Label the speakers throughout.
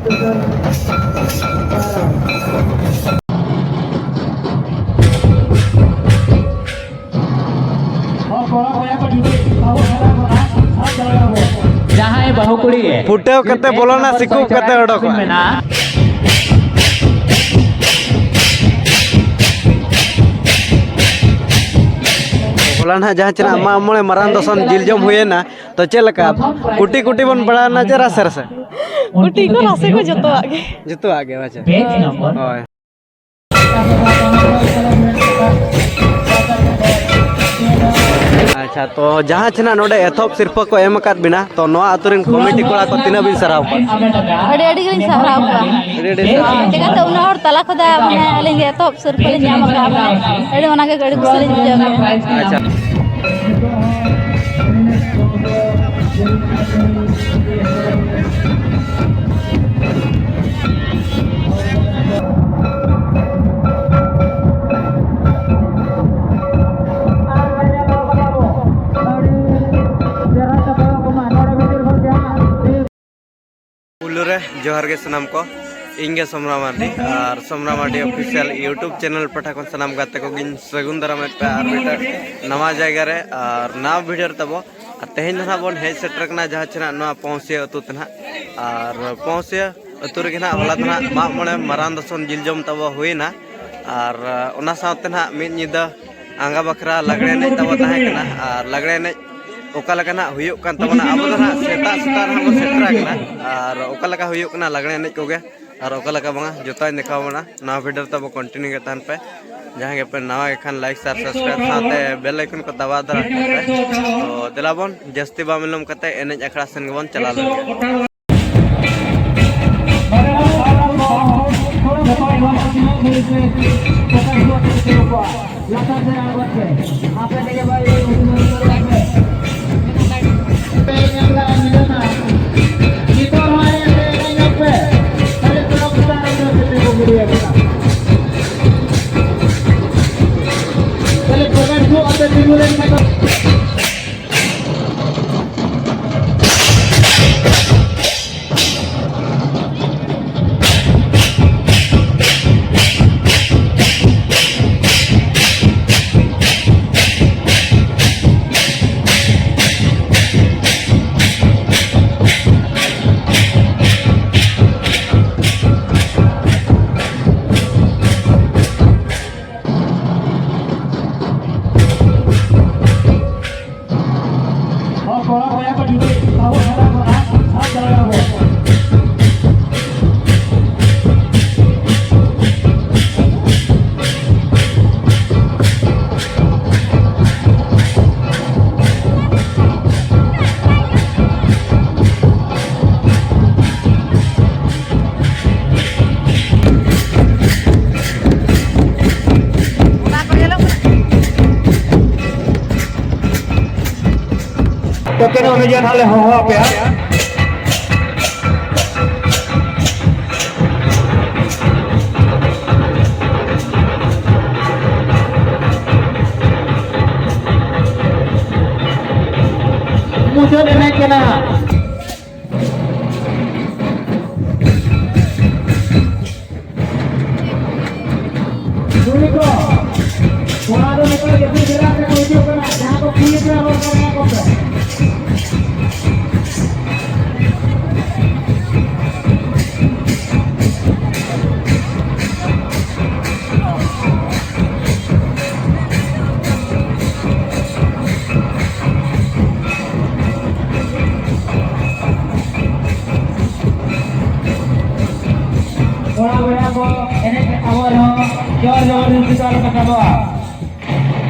Speaker 1: जहाँ बहु कुड़ी
Speaker 2: फुटेव कते बोलना सिकू कते ओडोक बोलना जहाँ चना मा मोले मरान दसन जिल जम हुए ना तो चलका कुटी कुटी बन बड़ा ना जरा सर से
Speaker 3: कुटी को रासे को
Speaker 2: जतो आगे अच्छा ओय अच्छा तो जहाँ चना नोडे एथोप सिर्फ को एम अकाद बिना तो नोआ अतुरिन कमेटी कोड़ा को तिना बिन सराव
Speaker 3: अडे अडे गिन सराव चेका तो उना और तला खदा माने अलिंग एथोप सिर्फ ले ᱧᱟᱢ का माने अडे ओना के गड़ी कुसली बुझा
Speaker 2: अच्छा जोहार के सनाम को इंगे सोमरा मार्डी और Somra Mardi official YouTube channel पठा को सनाम गाते को गिन सगुन दराम पे और बेटा नवा जगह रे और नवा वीडियो तबो तेहन ना बोन हे सेटर कना जहाँ चना नवा पहुंचे अतु तना और पहुंचे अतु रे ना होला तना मा मणे मरान दसन जिल जम तबो हुइना और ओना साथे ना मिद निदा आंगा बकरा लगड़े ने तबो ताहे कना और लगड़े ने ओका लगा हुयुक कान तबना अब दो ना सेता सेता ना बो सेटरा कना और ओका लगा हुयुक कना लगड़े ने कोगे और ओका लगा बंगा जोता देखा बना नवा वीडियो तब कंटिन्यू के तान पे जहां के पे नवा एखान लाइक शेयर सब्सक्राइब साथे बेल आइकन को दबा दरा तो दिलाबन जस्ती बा मिलम कते एनेज अखड़ा सेन गबन चला लगे
Speaker 4: तो क्या उन्हें जान हाले हो पे मुझे लेने के ना को कुमारों ने कोई जब जरा से कोई जो करना जहाँ को पीए जरा रोक करना को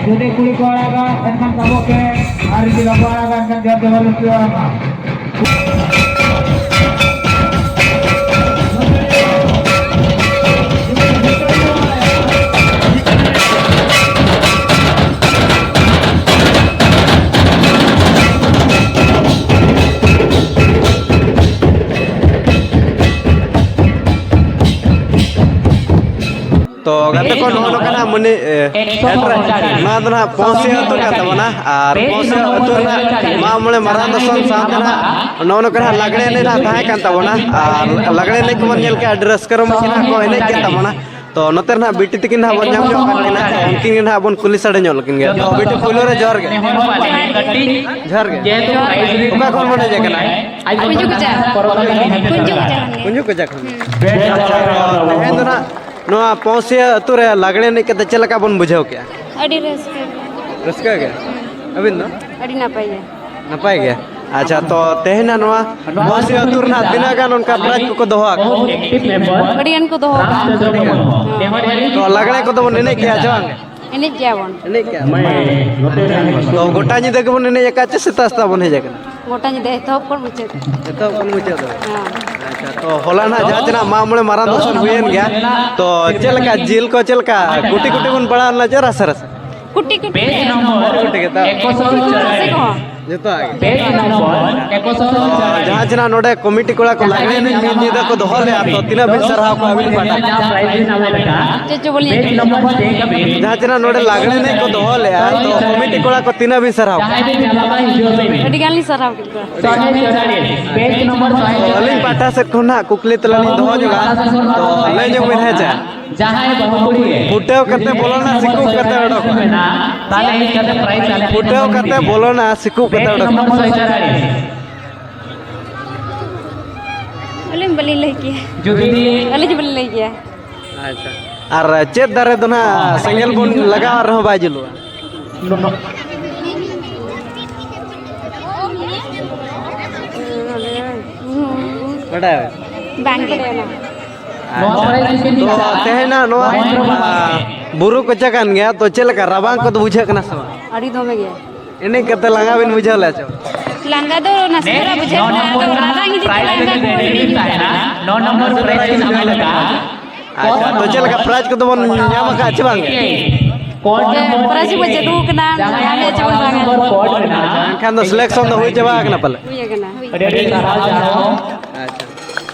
Speaker 4: Jadi kulit olahraga dengan tabok ke hari di olahraga dengan jadwal olahraga.
Speaker 2: तो तो गते को नो कना मुनि ना दना पोसे तो कता बना और पोसे तो ना मामले मरान दसन सातना नो कना लगड़े ने ना थाय कांता बना और लगड़े ने को नेल के एड्रेस करो मकिना को एने के तमना तो नतर ना बिटी तकिन ना बन जाम जो करना उनकिन ना बन कुली सड़े जो लकिन गया तो बिटी पुलो रे जोर गे झर गे ओका कोन मने जे कना कुंजु को जा हेन ना नो पोसे तो रे लगड़े ने के चलका बन बुझाओ क्या
Speaker 3: अड़ी रस्का
Speaker 2: गया अबिन ना
Speaker 3: अड़ी ना पाइए
Speaker 2: नपाय गया अच्छा तो तेहना नवा पोसे अतुर ना दिना गान उनका प्राइज को दोहा
Speaker 3: अड़ियन को दो
Speaker 2: तो लगड़े को तो ने किया जवांग
Speaker 3: इने जावन
Speaker 2: ने क्या तो गोटा नि देख बन ने का सेतास्ता बन हे जकन
Speaker 3: गोटा नि दे तो पर मुचे
Speaker 2: तो कौन मुचे तो
Speaker 3: हां
Speaker 2: अच्छा तो होला ना जाजना मामले मारा दोसन हुएन गया तो चलका जेल को चलका कुटी कुटी बन पड़ा ना जरा सरस
Speaker 3: कुटी
Speaker 1: पेज नंबर
Speaker 2: कुटी के ता
Speaker 1: 104
Speaker 2: जतो आगे
Speaker 1: पेज नंबर 104
Speaker 2: जहां जना नोडे कमिटी कोला को लागले ने निदा को दोहले तो तिना बिन सरहा को अबिन पाटा
Speaker 1: प्राइज नाम लगा
Speaker 3: जो बोलिए
Speaker 1: पेज नंबर 1
Speaker 2: जहां जना नोडे लागले ने को दोहले तो कमिटी कोला को तिना बिन सरहा
Speaker 1: चाहे भी बाबा हिजो पे
Speaker 3: अड़ी गाली सराव के
Speaker 1: 144 पेज नंबर 144
Speaker 2: अलिन पाटा से कोना कुकली तलानी दोह जगा तो ले जो में है जा
Speaker 1: जहां बहुकुड़ी है
Speaker 2: फुटेव करते बोलो ना सिकू करते बड़ो
Speaker 1: ना ताले ही करते प्राइज चाले
Speaker 2: फुटेव करते बोलो ना सिकू करते बड़ो
Speaker 1: नंबर 144
Speaker 3: अलिम बली ले के
Speaker 1: जो दीदी
Speaker 3: अलिज बली ले के
Speaker 2: अच्छा और चेत दारे तो ना संगल बुन लगा रहो बाजुलुआ बड़ा है
Speaker 3: बैंक ना
Speaker 2: तो तेहना नो बुरु को चकन गया तो चलका रबांग को तो बुझे कना सब
Speaker 3: अड़ी दो में गया
Speaker 2: इने कते लंगा बिन बुझे ले छो
Speaker 3: लंगा दो नसरा बुझे ना तो राधा की लंगा को
Speaker 1: 9 नंबर प्राइज नाम लगा
Speaker 2: अच्छा तो चलका प्राइज को तो बन न्याम का अच्छे बांगे
Speaker 1: कोड नंबर
Speaker 3: प्राइज बुझे रुक ना हमें चल
Speaker 1: नंबर कोड ना
Speaker 2: खान तो सिलेक्शन तो होई जबा ना पले
Speaker 3: हुई है ना
Speaker 1: अरे सारा जाओ
Speaker 2: अच्छा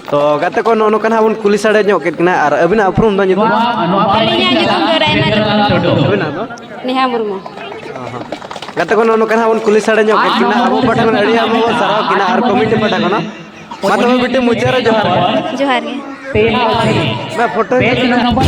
Speaker 2: तो गते को नो कना बन पुलिस आड़े ᱧᱚᱜ केट कना और अबिना अप्रूम दो नितो
Speaker 3: अलिया नितुम दो रायमा
Speaker 2: अबिना दो
Speaker 3: नेहा मुर्मू
Speaker 2: गते को नो कना बन पुलिस आड़े ᱧᱚᱜ केट कना अबो पटा को अड़ी हम सराव किना और कमिटी पटा को ना मतलब बिटे मुचारे जोहार
Speaker 3: जोहार के
Speaker 2: मैं फोटो
Speaker 1: पेज नंबर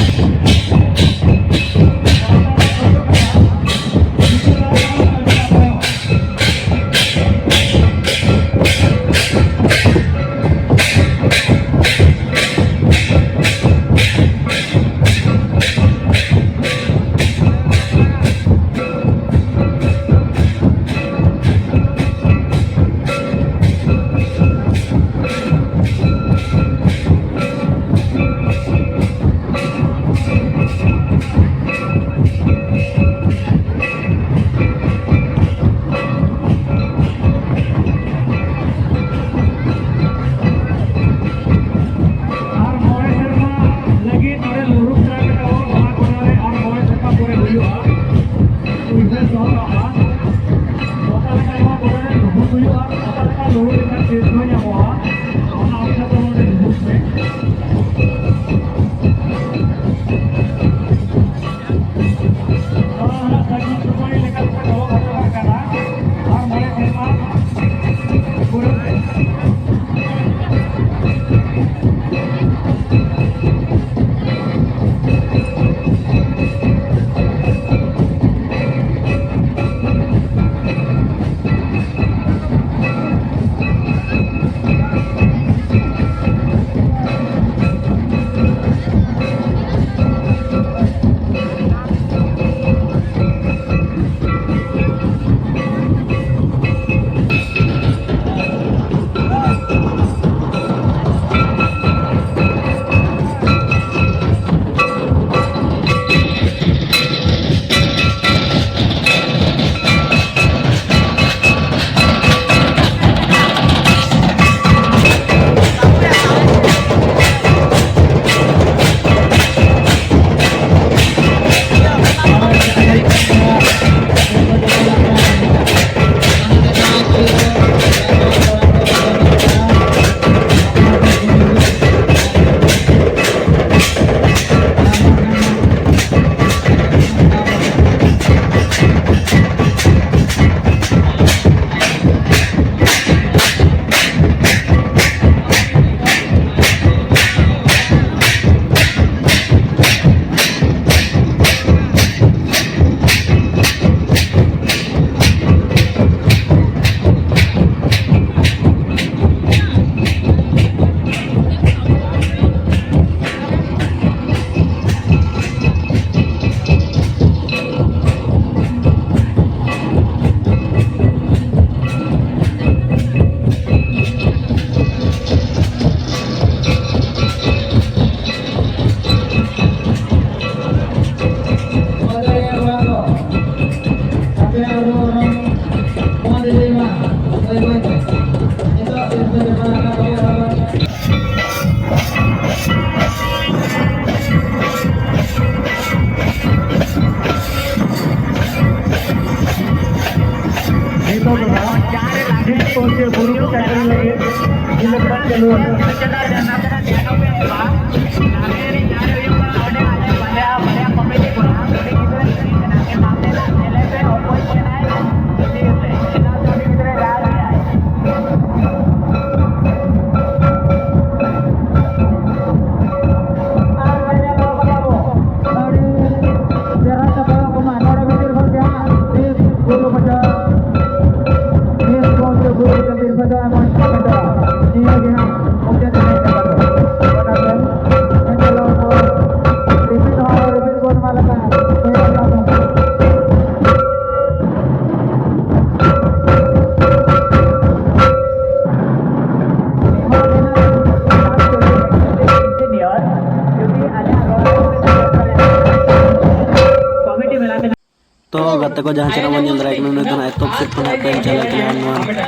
Speaker 2: तो गाते को जहाँ चला मंजिल दारा उन्हें तो एतोप से पुनः पे चला के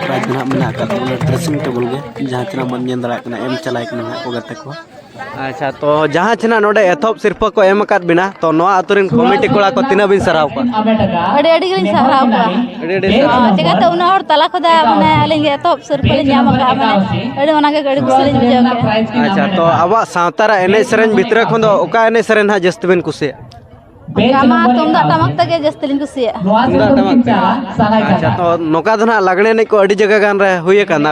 Speaker 2: प्राइज ना मना का ड्रेसिंग टेबल के जहाँ चला मंजिल दारा एम चला के ना को गाते को अच्छा तो जहाँ चना नोडे एतोप सिर्फ को एम काट बिना तो नोआ अतुरिन कमेटी कोड़ा को तीना बिन सराव को
Speaker 3: अड़े अड़ी गिलिन सराव को जगह तो उना और तला खुदा माने अलिंग एतोप सिर्फ ले ᱧᱟᱢ का माने अड़ी ओना के गड़ी कुसलिन बुझाव के
Speaker 2: अच्छा तो आवा सावतारा एने सरेन भितर खन दो ओका एने सरेन हा जस्त बिन कुसे
Speaker 3: गामा तुमदा टमक तके जस्तलिन कुसिया
Speaker 2: अच्छा तो नोका दना लगने ने को अड़ी जगह गान रे हुए काना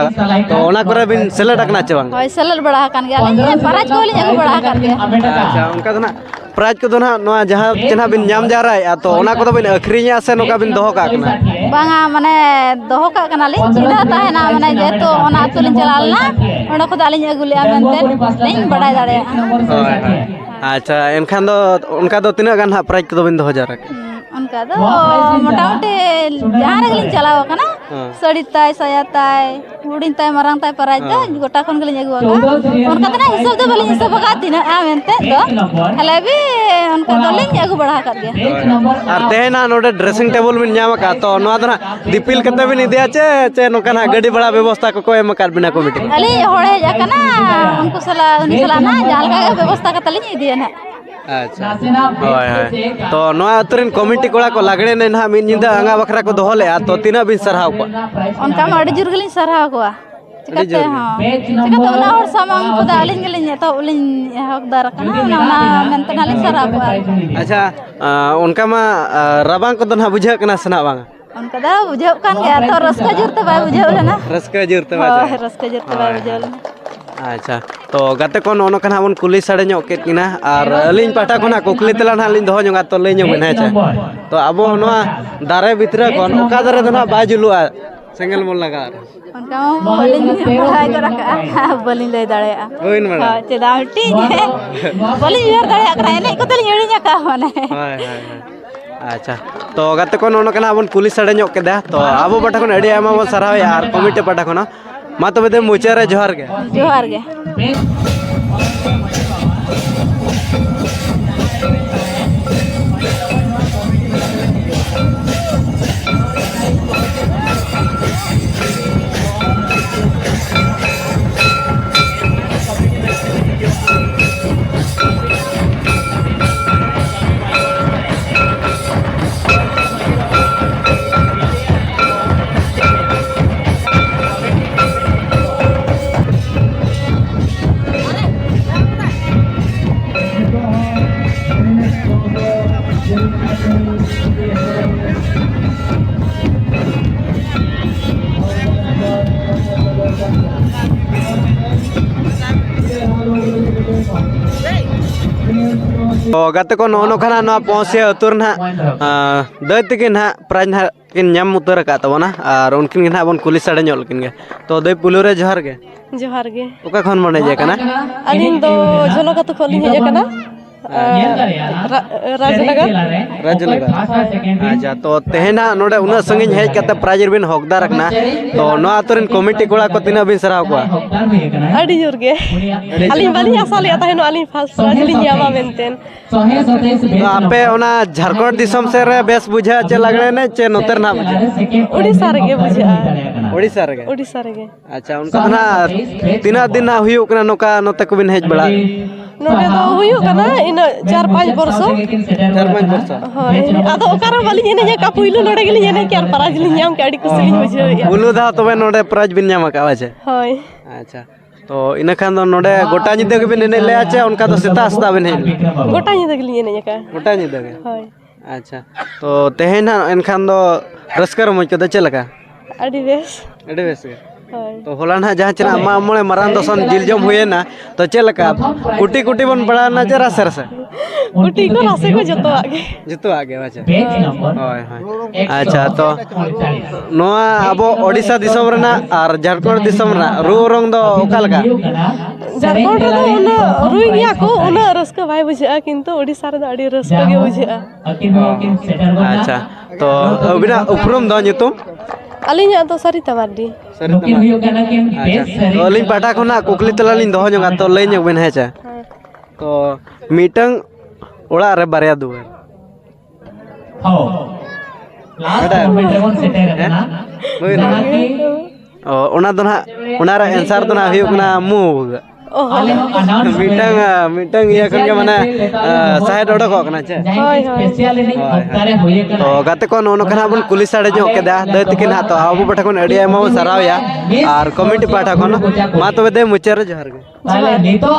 Speaker 2: तो ओना करे बिन सेलेक्ट करना चाहवांग
Speaker 3: होय सेलेक्ट बड़ा कान गे अलिंग पराज को लिन अगु बड़ा कान गे
Speaker 2: अच्छा उनका दना प्राइज को दना नोआ जहां चना बिन ᱧᱟᱢ जारा तो ओना को बिन अखरिया से नोका बिन दोहो का कना
Speaker 3: बांगा माने दोहो का कना लिन चिदा ताहेना माने जे तो ओना तुलिन चलालना ओना खुदा लिन अगु लिया मेनते लिन बड़ा दाड़े
Speaker 2: अच्छा एनखान दो उनका दो तीना गान हा प्राइज को बिन दोहो जारा
Speaker 3: उनका दो मोटामोटी जहां रे लिन चलाव कना सड़ी ताय साया ताय हुडिन ताय मरंग ताय प्राइज दो गोटा खन गलिन अगु उनका तना हिसाब दो बलिन हिसाब का दिना आमेनते दो हले भी उनका दो लिन अगु बढ़ा कर गया
Speaker 2: और तेना नोडे ड्रेसिंग टेबल बिन ᱧᱟᱢ का तो नोआ दना दिपिल कते बिन इदिया चे नोका ना गाड़ी बड़ा व्यवस्था को एम कर बिना कमिटी
Speaker 3: अली होड़े जा कना उनको सला उनी सला ना जाल का व्यवस्था का तलिन इदिया ना
Speaker 2: अच्छा होय होय तो नोआ अतरिन कमिटी कोड़ा को लागणे ने ना मिन निंदा अंगा बखरा को दोहले तो तीना बिन सरहाव को
Speaker 3: उनका माड़ी जुरगलिन सरहाव को चिकते हां चिकते उना और सामान को दालिन गलिन तो उलिन हकदार कना ना मेंते नालिन सरहाव को
Speaker 2: अच्छा उनका मा रबांग को दना बुझा कना सना बांग
Speaker 3: उनका दा बुझाव कान गया तो रसका जुरते बाय बुझाव लेना
Speaker 2: रसका जुरते बाय
Speaker 3: रसका जुरते बाय बुझाव लेना
Speaker 2: अच्छा तो गाते को नोनो कना बन कुली साड़े ᱧᱚᱜ केत किना और अलिन पाटा कोना कुकली तला ना लिन दोहो ᱧᱚᱜᱟ तो लई ᱧᱚᱜ मेन है तो अब नोआ दारे भितर कोन ओका दारे दना बा जुलुआ सेंगल मोल लगा
Speaker 3: उनका बलिन पढ़ाई करा का बलिन ले दाड़े
Speaker 2: होइन मडा
Speaker 3: चेदावटी बलिन यार दाड़े करा ने को तली येड़ी का माने
Speaker 2: हाय हाय अच्छा तो गाते को नोनो कना बन कुली साड़े ᱧᱚᱜ केदा तो अब बाटा कोन अड़ी आमा बन सराव यार कमिटी पाटा कोना मा तबे दे मुचारे जोहार गे तो गाते को नोनो खाना नोआ पहुंचे अतुर ना दई तक ना प्राइज ना किन ᱧᱟᱢ उतर का तबना और उनकिन ना बन कुली साड़े ᱧᱚᱜ किन गे तो दई पुलु रे जोहार गे ओका खन मने जे कना
Speaker 5: अलिन दो झोलो का तो खोली है कना राजनगर
Speaker 2: अच्छा तो तेहेना नोडे उना संगिन हेज कते प्राइज बिन हकदार रखना तो नो आतुरिन कमिटी कोड़ा को तिना बिन सराव को
Speaker 5: अड़ी जोर गे अलिन बाली आसा ले ताहेनो अलिन फर्स्ट प्राइज लिन यामा मेंटेन
Speaker 2: तो आपे ओना झारखंड दिसम से रे बेस बुझा चे लगने ने चे नोतर ना बुझा
Speaker 5: ओडिसा रे गे बुझा
Speaker 2: ओडिसा रे अच्छा उनका ना तिना दिन ना हुयु कना नोका नोते को बिन हेज बड़ा
Speaker 5: नोडे दो हुयु कना इन 4-5 वर्ष हाय आदो ओकार वाली ने का पुइलो नोडे गेली ने के प्राइज लिन याम के अड़ी कुसलिन बुझा
Speaker 2: बुलु दा तबे नोडे प्राइज बिन याम का आछे
Speaker 5: हाय
Speaker 2: अच्छा तो इन खान नोडे गोटा निदा के बिन एने ले आचे उनका तो सेता सेता बिन हेज
Speaker 5: गोटा ᱧᱤᱫᱟᱹ ᱜᱮᱞᱤᱧ ᱮᱱᱮᱡ ᱟᱠᱟᱜᱼᱟ
Speaker 2: गोटा निदा के
Speaker 5: ᱦᱳᱭ
Speaker 2: अच्छा तो तेहेन एनखान दो रस्कर मज कदे चलका
Speaker 5: ᱟᱹᱰᱤ ᱵᱮᱥ
Speaker 2: एडे बेस के
Speaker 5: ᱦᱳᱭ
Speaker 2: तो होला ना जहां चना मा मोळे मरान दसन जिल जम हुएना तो चलका कुटी कुटी बन पड़ाना चे रस रस
Speaker 5: ᱩᱴᱤ ᱠᱚ ᱨᱟᱥᱮ ᱠᱚ ᱡᱚᱛᱚᱣᱟᱜ ᱜᱮ
Speaker 2: जितो आगे अच्छा होय होय अच्छा तो नोआ अबो ओडिसा दिसम रना और झारखंड दिसम रना रू रंग दो ओका लगा
Speaker 5: ᱡᱷᱟᱲᱠᱷᱚᱸᱰ ᱨᱮᱫᱚ ᱩᱱᱟᱹᱜ ᱨᱩᱭ ᱜᱮᱭᱟ ᱠᱚ ᱩᱱᱟᱹᱜ ᱨᱟᱹᱥᱠᱟᱹ ᱵᱟᱭ ᱵᱩᱡᱷᱟᱹᱜᱼᱟ ᱠᱤᱱᱛᱩ ᱳᱰᱤᱥᱟ ᱨᱮᱫᱚ ᱟᱹᱰᱤ ᱨᱟᱹᱥᱠᱟᱹ ᱜᱮ ᱵᱩᱡᱷᱟᱹᱜᱼᱟ
Speaker 2: अच्छा तो अबिना उपरम दो नितुम
Speaker 5: ᱟᱹᱞᱤᱧᱟᱜ ᱫᱚ ᱥᱟᱨᱤᱛᱟ ᱢᱟᱨᱰᱤ
Speaker 1: नुकिन हुयो कना किन बेस
Speaker 2: अच्छा तो लिन पाटा खना कुकली तला लिन दो जोगा तो लई ᱧᱚᱜ ᱵᱮᱱ ᱦᱮᱸᱪᱟ तो मीटंग ओड़ा रे बारया दुआर
Speaker 1: हो लास्ट मोमेंट रे सेटर कना नाकी
Speaker 2: ओ ओना दो ना ओना रे आंसर दो ना हुयो कना मुग
Speaker 1: आले अनाउंस
Speaker 2: मीटंग ये खन के माने साइड ओडक कना छे
Speaker 1: होय होय स्पेशल इनिंग अक्तारे होये कना
Speaker 2: तो गाते को नोनो खना बन कुली साडे जो के दा दे तिकिन हा तो आबो पठा कोन अडी एमा सराव या और कमिटी पाठा कोन मा तो दे मुचर जहर गे
Speaker 1: ताले नितो